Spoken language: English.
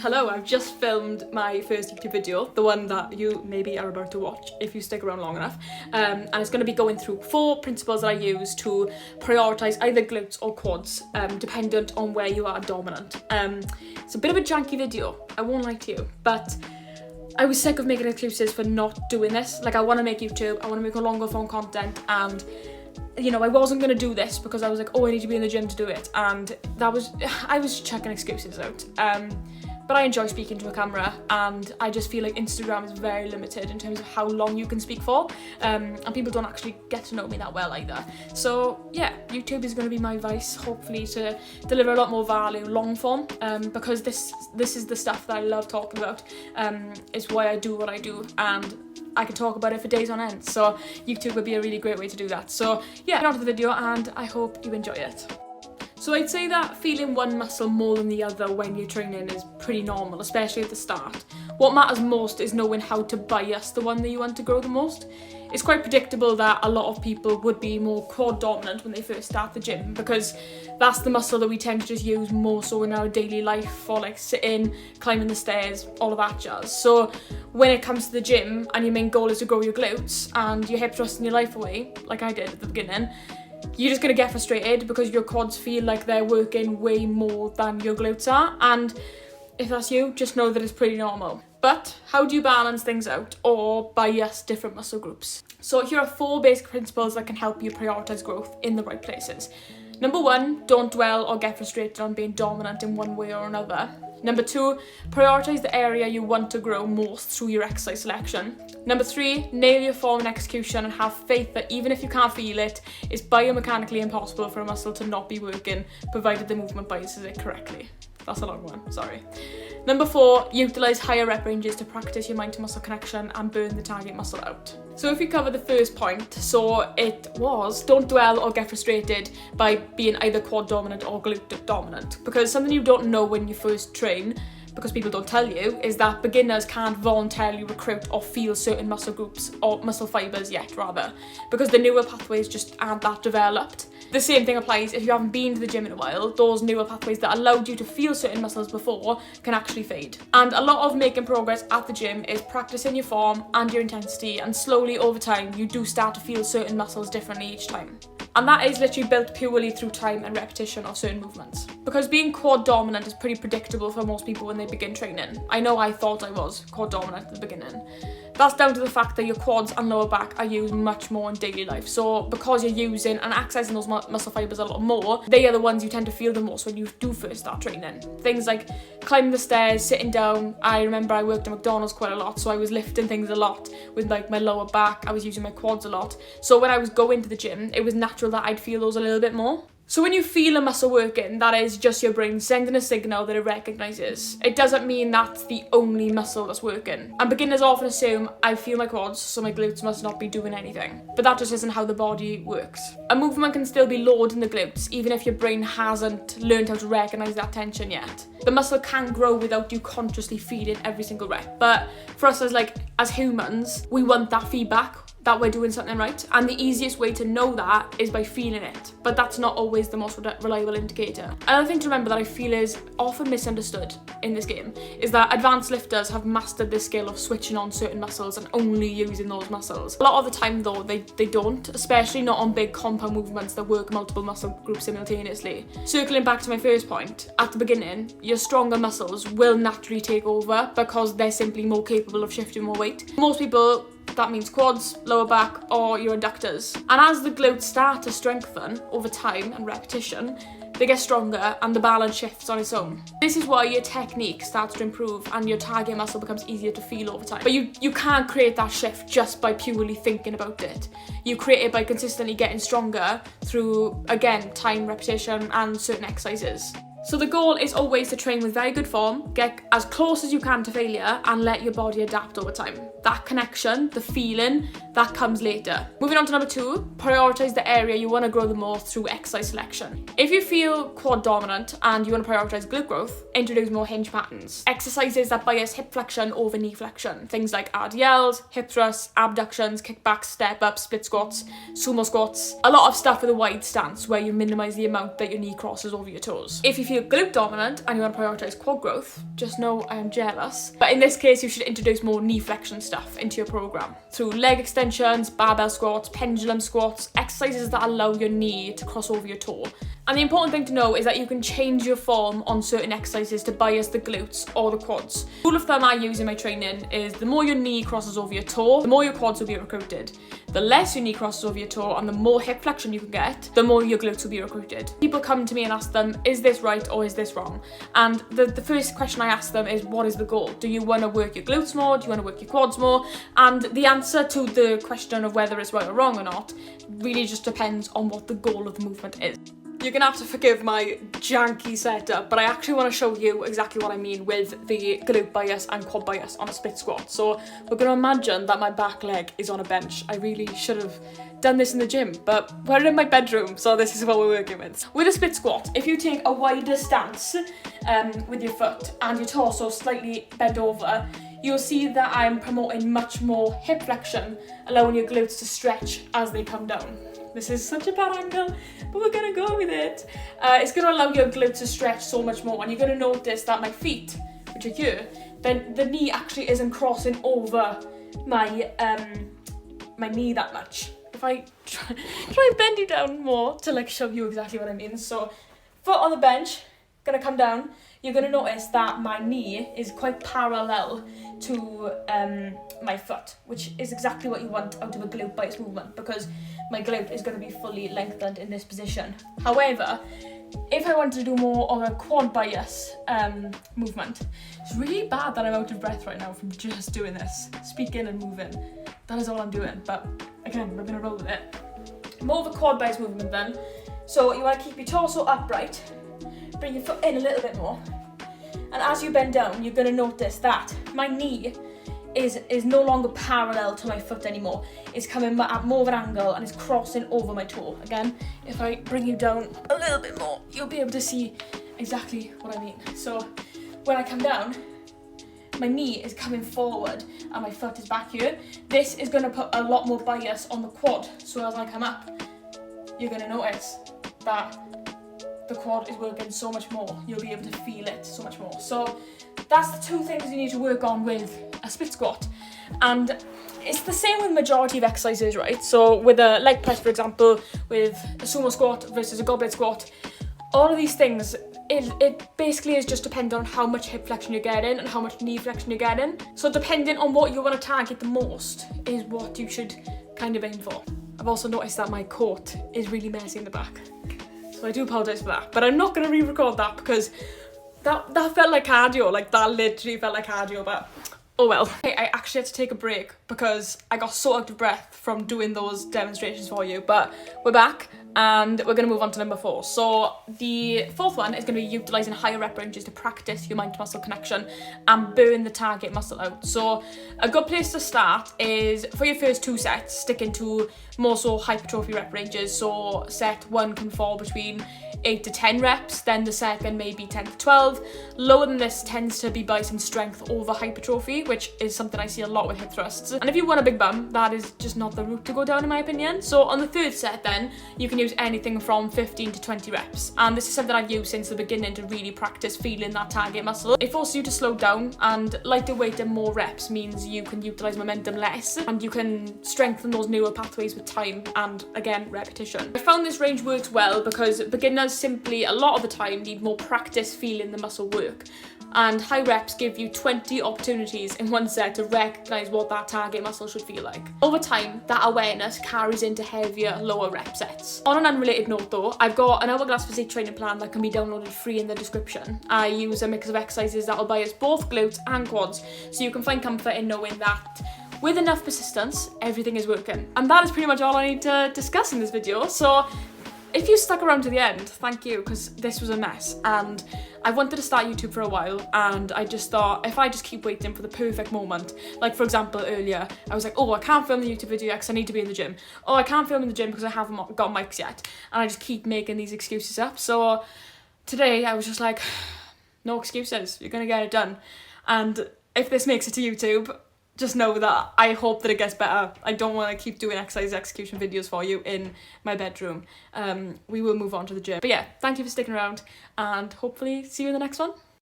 Hello, I've just filmed my first YouTube video, the one that you maybe are about to watch if you stick around long enough, and it's going to be going through 4 principles that I use to prioritise either glutes or quads, dependent on where you are dominant. It's a bit of a janky video, I won't lie to you, but I was sick of making excuses for not doing this. Like, I want to make YouTube, I want to make a longer form content, and you know, I wasn't going to do this because I was like, oh, I need to be in the gym to do it, and I was chucking excuses out. But I enjoy speaking to a camera, and I just feel like Instagram is very limited in terms of how long you can speak for, and people don't actually get to know me that well either. So yeah, YouTube is going to be my vice, hopefully to deliver a lot more value long form, because this is the stuff that I love talking about. It's why I do what I do, and I can talk about it for days on end. So YouTube would be a really great way to do that. So yeah, get on to the video, and I hope you enjoy it. So I'd say that feeling one muscle more than the other when you're training is pretty normal, especially at the start. What matters most is knowing how to bias the one that you want to grow the most. It's quite predictable that a lot of people would be more quad dominant when they first start the gym, because that's the muscle that we tend to just use more so in our daily life for like sitting, climbing the stairs, all of that jazz. So when it comes to the gym and your main goal is to grow your glutes and your hip thrusting your life away, like I did at the beginning, you're just going to get frustrated because your quads feel like they're working way more than your glutes are, and if that's you, just know that it's pretty normal. But how do you balance things out or bias different muscle groups? So here are 4 basic principles that can help you prioritise growth in the right places. Number 1, don't dwell or get frustrated on being dominant in one way or another. Number 2, prioritise the area you want to grow most through your exercise selection. Number 3, nail your form and execution and have faith that even if you can't feel it, it's biomechanically impossible for a muscle to not be working, provided the movement biases it correctly. That's a long one, sorry. Number 4, utilise higher rep ranges to practice your mind to muscle connection and burn the target muscle out. So if we cover the first point, so it was don't dwell or get frustrated by being either quad dominant or glute dominant, because something you don't know when you first train, because people don't tell you, is that beginners can't voluntarily recruit or feel certain muscle groups or muscle fibres yet, rather, because the neural pathways just aren't that developed. The same thing applies if you haven't been to the gym in a while. Those neural pathways that allowed you to feel certain muscles before can actually fade. And a lot of making progress at the gym is practicing your form and your intensity, and slowly over time you do start to feel certain muscles differently each time. And that is literally built purely through time and repetition of certain movements. Because being quad dominant is pretty predictable for most people when they begin training. I know I thought I was quad dominant at the beginning. That's down to the fact that your quads and lower back are used much more in daily life. So because you're using and accessing those muscle fibres a lot more, they are the ones you tend to feel the most when you do first start training. Things like climbing the stairs, sitting down. I remember I worked at McDonald's quite a lot, so I was lifting things a lot with like my lower back. I was using my quads a lot. So when I was going to the gym, it was natural that I'd feel those a little bit more. So when you feel a muscle working, that is just your brain sending a signal that it recognises. It doesn't mean that's the only muscle that's working. And beginners often assume, I feel my quads, so my glutes must not be doing anything. But that just isn't how the body works. A movement can still be loading the glutes, even if your brain hasn't learned how to recognise that tension yet. The muscle can grow without you consciously feeding every single rep. But for us as humans, we want that feedback, that we're doing something right, and the easiest way to know that is by feeling it, but that's not always the most reliable indicator. Another thing to remember that I feel is often misunderstood in this game is that advanced lifters have mastered this skill of switching on certain muscles and only using those muscles. A lot of the time though, they don't, especially not on big compound movements that work multiple muscle groups simultaneously. Circling back to my first point, at the beginning, your stronger muscles will naturally take over because they're simply more capable of shifting more weight. Most people, that means quads, lower back, or your adductors. And as the glutes start to strengthen over time and repetition, they get stronger and the balance shifts on its own. This is why your technique starts to improve and your target muscle becomes easier to feel over time. But you can't create that shift just by purely thinking about it. You create it by consistently getting stronger through, again, time, repetition, and certain exercises. So the goal is always to train with very good form, get as close as you can to failure, and let your body adapt over time. That connection, the feeling, that comes later. Moving on to number 2, prioritise the area you want to grow the most through exercise selection. If you feel quad dominant and you want to prioritise glute growth, introduce more hinge patterns. Exercises that bias hip flexion over knee flexion. Things like RDLs, hip thrusts, abductions, kickbacks, step ups, split squats, sumo squats. A lot of stuff with a wide stance where you minimise the amount that your knee crosses over your toes. If you feel glute dominant and you want to prioritise quad growth, just know I am jealous. But in this case, you should introduce more knee flexion stuff into your program through leg extensions, barbell squats, pendulum squats, exercises that allow your knee to cross over your toe. And the important thing to know is that you can change your form on certain exercises to bias the glutes or the quads. The rule of thumb I use in my training is the more your knee crosses over your toe, the more your quads will be recruited. The less your knee crosses over your toe and the more hip flexion you can get, the more your glutes will be recruited. People come to me and ask them, is this right or is this wrong? And the first question I ask them is, what is the goal? Do you want to work your glutes more? Do you want to work your quads more? And the answer to the question of whether it's right or wrong or not really just depends on what the goal of the movement is. You're gonna have to forgive my janky setup, but I actually want to show you exactly what I mean with the glute bias and quad bias on a split squat. So we're gonna imagine that my back leg is on a bench. I really should have done this in the gym, but we're in my bedroom, so this is what we're working with. With a split squat, if you take a wider stance with your foot and your torso slightly bent over, you'll see that I'm promoting much more hip flexion, allowing your glutes to stretch as they come down. This is such a bad angle, but we're gonna go with it. It's gonna allow your glutes to stretch so much more, and you're gonna notice that my feet, which are here, then the knee actually isn't crossing over my my knee that much. If I try and bend you down more to like show you exactly what I mean. So, foot on the bench, gonna come down. You're gonna notice that my knee is quite parallel to my foot, which is exactly what you want out of a glute bias movement, because my glute is going to be fully lengthened in this position. However, if I want to do more of a quad bias movement, it's really bad that I'm out of breath right now from just doing this, speaking and moving. That is all I'm doing, but again, we're going to roll with it. More of a quad bias movement then. So you want to keep your torso upright, bring your foot in a little bit more, and as you bend down, you're going to notice that my knee is no longer parallel to my foot anymore. It's coming at more of an angle and it's crossing over my toe. Again, if I bring you down a little bit more, you'll be able to see exactly what I mean. So when I come down, my knee is coming forward and my foot is back here. This is going to put a lot more bias on the quad. So as I come up, you're going to notice that the quad is working so much more. You'll be able to feel it so much more. So that's the two things you need to work on with a split squat. And it's the same with majority of exercises, right? So with a leg press, for example, with a sumo squat versus a goblet squat, all of these things, it basically is just dependent on how much hip flexion you're getting and how much knee flexion you're getting. So depending on what you want to target the most is what you should kind of aim for. I've also noticed that my coat is really messy in the back, so I do apologise for that. But I'm not going to re-record that because that felt like cardio, like that literally felt like cardio, but oh well. I actually had to take a break because I got so out of breath from doing those demonstrations for you, but we're back and we're going to move on to number 4. So the fourth one is going to be utilising higher rep ranges to practice your mind-to-muscle connection and burn the target muscle out. So a good place to start is for your first 2 sets, sticking to more so hypertrophy rep ranges. So set 1 can fall between 8 to 10 reps, then the second maybe 10 to 12. Lower than this tends to be biasing strength over hypertrophy, which is something I see a lot with hip thrusts. And if you want a big bum, that is just not the route to go down in my opinion. So on the 3rd set then, you can use anything from 15 to 20 reps. And this is something I've used since the beginning to really practice feeling that target muscle. It forces you to slow down, and lighter weight and more reps means you can utilise momentum less and you can strengthen those neural pathways with time and, again, repetition. I found this range works well because beginners simply a lot of the time need more practice feeling the muscle work, and high reps give you 20 opportunities in one set to recognise what that target muscle should feel like. Over time, that awareness carries into heavier, lower rep sets. On an unrelated note though, I've got an Hourglass Physique training plan that can be downloaded free in the description. I use a mix of exercises that will bias both glutes and quads, so you can find comfort in knowing that with enough persistence, everything is working. And that is pretty much all I need to discuss in this video. So if you stuck around to the end, thank you, because this was a mess and I wanted to start YouTube for a while, and I just thought if I just keep waiting for the perfect moment, like for example earlier, I was like, oh, I can't film the YouTube video because I need to be in the gym. Oh, I can't film in the gym because I haven't got mics yet. And I just keep making these excuses up. So today I was just like, no excuses, you're gonna get it done. And if this makes it to YouTube, just know that I hope that it gets better. I don't want to keep doing exercise execution videos for you in my bedroom. We will move on to the gym. But yeah, thank you for sticking around, and hopefully see you in the next one.